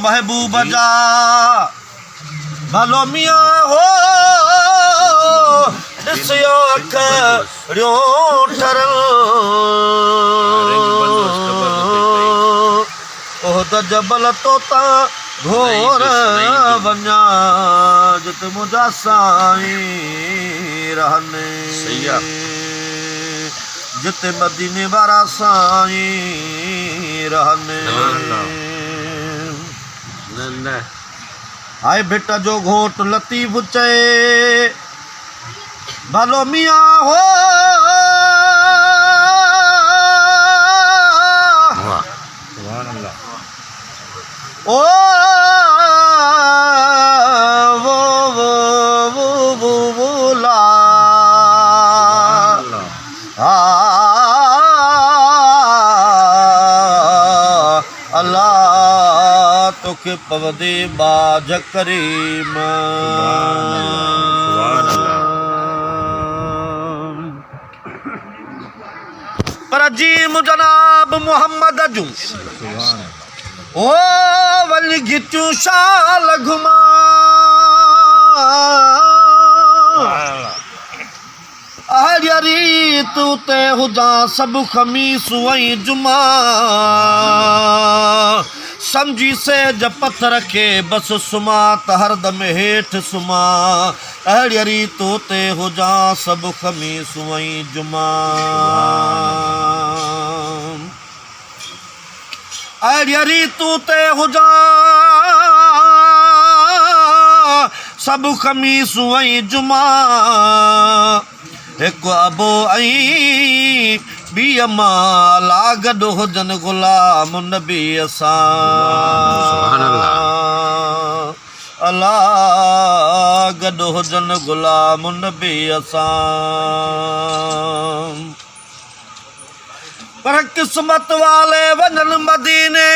महबूब जा भलो मियाँ हो ॾिसियो अखियों ठरल ओह त जबल तोता घोर वञा जिते मुंहिंजा साईं रहनि जिते मदीने वारा साईं रहनि हाय बेटा जो घोट लतीफ़ चए भलो मियाँ हो ओ वो ला अल्लाह तोखे पवदे बाज करीम पर जीम जनाब मोहम्मद जूं ओ वल गिचू शाल घुमा अहरी तू ते हुजा सब खमीस वई जुमा समझी से जब पत्थर के बस सुमा त हरदम हेठ सुमा अहरी तू ते हुजा सब खमीस वई जुमा अहरी तू ते हुजा सब खमीस वई जुमा एक अबो आई बी माला गॾु हुजनि गुलाम नबी असां अल्लाह गॾु हुजनि गुलाम नबी असां पर किस्मत वाले वञनि मदीने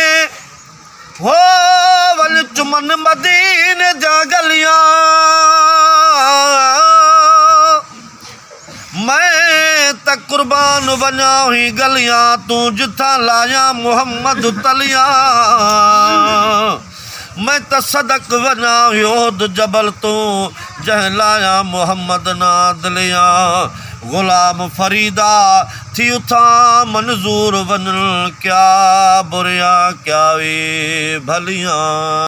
हो वञ चुमन मदीने जा गलियां मैं त कुर्बान वञा हुई गलियां तूं जिथां लाया मोहम्मद तलिया मैं त सदक वञा हुयोद जबल तूं जंहिं लाया मोहम्मद नादलिया गुलाम फरीदा थी उथा मंज़ूर वञ क्या बुरिया क्या वे भलियां।